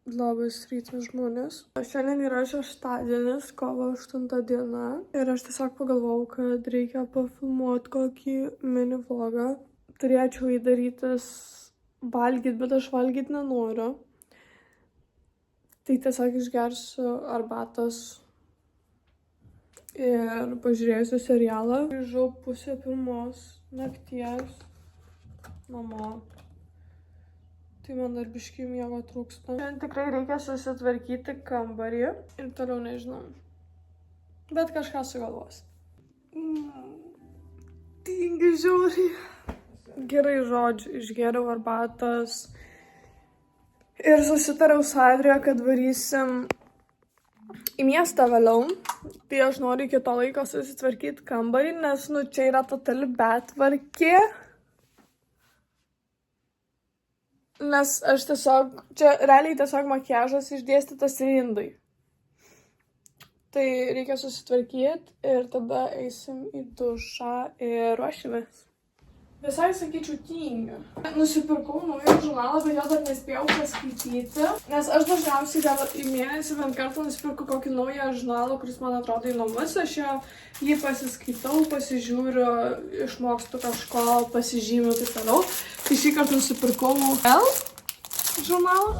Labas rytas žmonės. Šiandien yra šeštadienis, kovo 8 diena. Ir aš tiesiog pagalvojau, kad reikia pafilmuoti kokį mini vlogą. Turėčiau įdarytis valgyti, bet aš valgyti nenoriu. Tai tiesiog išgersiu arbatos ir pažiūrėsiu serialą. Grįžau 2:30 nakties namo. Tai man dar biškį miego trūksta. Šiandien tikrai reikia susitvarkyti kambarį ir toliau nežinau. Bet kažką sugalvos. Tingi žiauriai. Gerai žodžiu, išgėriau arbatos. Ir susitariau su Adrija, kad varysim į miestą vėliau. Tai aš noriu iki to laiko susitvarkyti kambarį, nes čia yra totali betvarkė. Nes aš tiesiog, čia realiai tiesiog makiažas išdėstytas ir indai. Tai reikia susitvarkyti ir tada eisim į dušą ir ruošimės. Visai sakyčiau tingiu. Nusipirkau naują žurnalą, bet jo dar nespėjau paskaityti. Nes aš dažniausiai gal į mėnesį bent kartą nusipirku kokį naują žurnalą, kuris man atrodo įdomus. Aš jį pasiskaitau, pasižiūriu, išmokstu kažko, pasižymiu taip toliau. Tai šį kartą nusipirkau L žurnalą.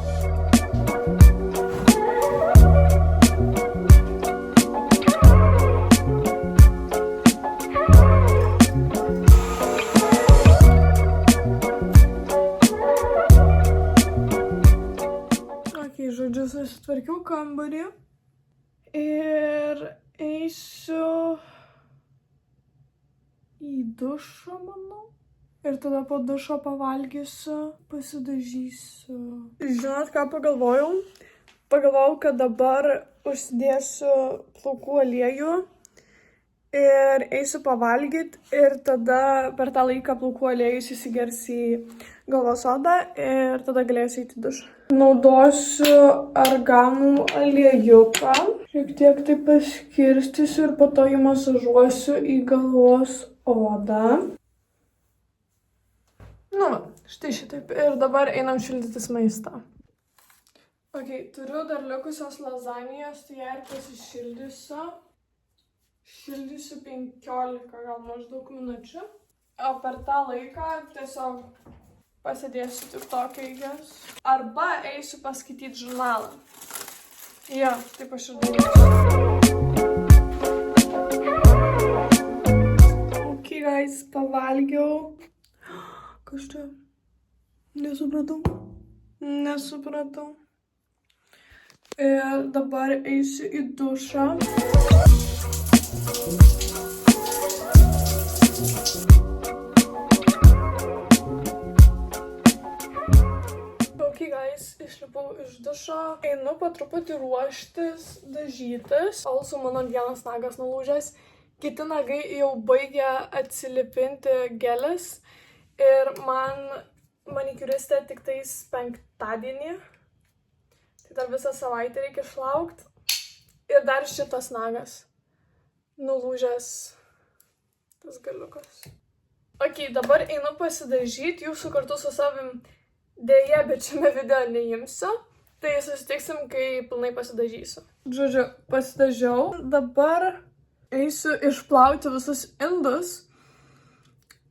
Žodžiu, susitvarkiau kambarį ir eisiu į dušą, manau. Ir tada po dušo pavalgysiu, pasidažysiu. Žinot, ką pagalvojau? Pagalvojau, kad dabar užsidėsiu plaukų aliejų ir eisiu pavalgyti ir tada per tą laiką plaukų aliejus įsigers į galvos odą ir tada galėsiu eiti į dušą. Naudosiu arganų aliejuką. Šiek tiek tai paskirstysiu ir po to jį masažuosiu į galvos odą. Nu, štai šitaip. Ir dabar einam šildytis maistą. Ok, turiu dar likusios lazanijos, tai ją ir pasišildysiu. Šildysiu 15 gal maždaug minučių. O per tą laiką tiesiog pasidėsiu tik tokią įgės. Arba eisiu paskaityti žurnalą. Jo, taip aš ir darysiu. Ok, guys, pavalgiau. Kas čia? Nesupratau. Ir dabar eisiu į dušą. Išlipau iš dušo, einu po truputį ruoštis, dažytis. Also mano vienas nagas nulūžęs, kiti nagai jau baigia atsilipinti gelis ir man manikiuristė tik tais penktadienį. Tai dar visą savaitę reikia išlaukti. Ir dar šitas nagas nulūžęs tas galiukas. Ok, dabar einu pasidažyti, jūsų kartu su savim. Deja, bet šiame video neimsiu, tai susitiksim, kai pilnai pasidažysiu. Žodžiu, pasidažiau, dabar eisiu išplauti visus indus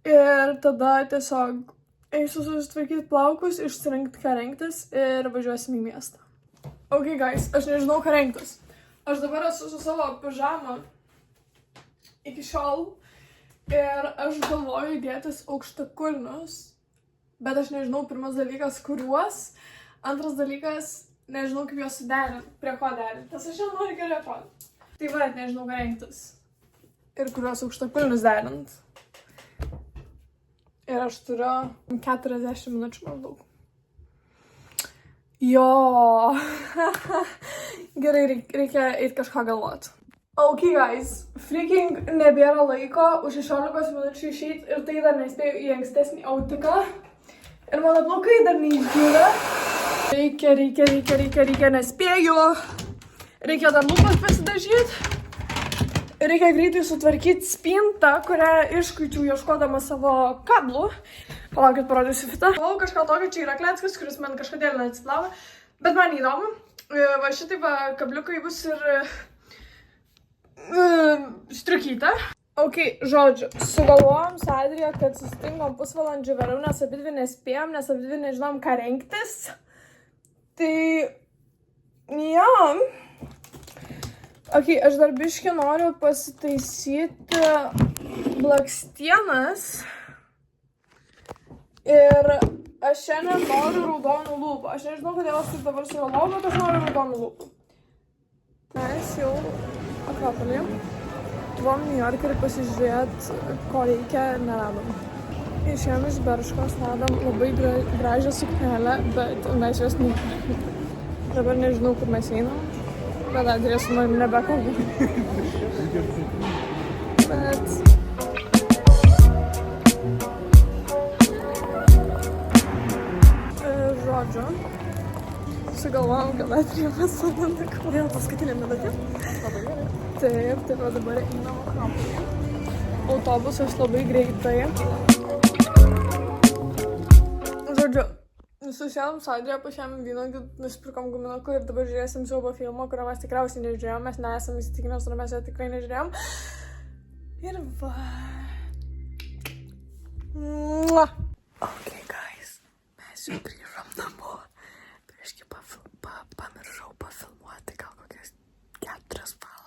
ir tada tiesiog eisiu susitvarkyti plaukus, išsirinkti ką rengtis ir važiuosim į miestą. Ok, guys, aš nežinau ką rengtis. Aš dabar esu su savo pižama iki šiol ir aš galvoju dėtis aukštakulnius. Bet aš nežinau, pirmas dalykas, kuriuos. Antras dalykas, nežinau, kaip juos suderinti, prie ko derinti. Nes aš jau noriu gerai atrodyti. Tai va, nežinau, ką rengtis. Ir kuriuos aukštakulnius derinti. Ir aš turiu 40 minučių maždaug. Jo. Gerai, reikia eiti kažką galvoti. Ok, guys, freaking nebėra laiko už 16 minučių išeiti ir tai dar nespėjau į ankstesnį autiką. Ir mano plaukai dar neišdžiūvę. Reikia, nespėju. Reikia dar lūpas pasidažyti. Reikia greitai sutvarkyti spintą, kurią iškuičiau ieškodama savo kablų. Palaukit, parodysiu fitą. Kažką tokio, čia yra Kleckas, kuris man kažkodėl neatsiplavo. Bet man įdomu, va šitai va kabliukai bus ir striukyta. Ok, žodžiu, sugalvojom su Adrija, kad susitinkam pusvalandžių vėliau, nes abidvi nespėjom, nes abidvi nežinom, ką rengtis. Tai, ja. Ok, aš dar biškį noriu pasitaisyti blakstienas. Ir aš šiandien noriu raudonų lūpų. Aš nežinau, kodėl aš taip dabar sugalvojau, bet aš noriu raudonų lūpų. Mes jau Akropolyje. Buvom New York ir pasižiūrėt, ko reikia, neradom. Išėjom iš Berškos, radom labai gražią suknelę, bet mes jos neįpirkome. Dabar nežinau, kur mes einam, bet Adrija su manim nebekalba. Bet... Žodžiu, sugalvojom, kad Adrija pasodina kodėl paskutinė minutė. Labai gerai. Taip, tai va dabar einam Akropolyje. Autobusas labai greitai. Žodžiu, susėdom su Adrija, pašėm vynuogių, nusipirkom guminukų ir dabar žiūrėsim siaubo filmą, kurio mes tikriausiai nežiūrėjom, mes nesam įsitikinęs, ar mes jo tikrai nežiūrėjom. Ir va. Ok, guys, mes jau grįžom namo. Prieškai pamiršau pafilmuoti gal kokias 4 valandas.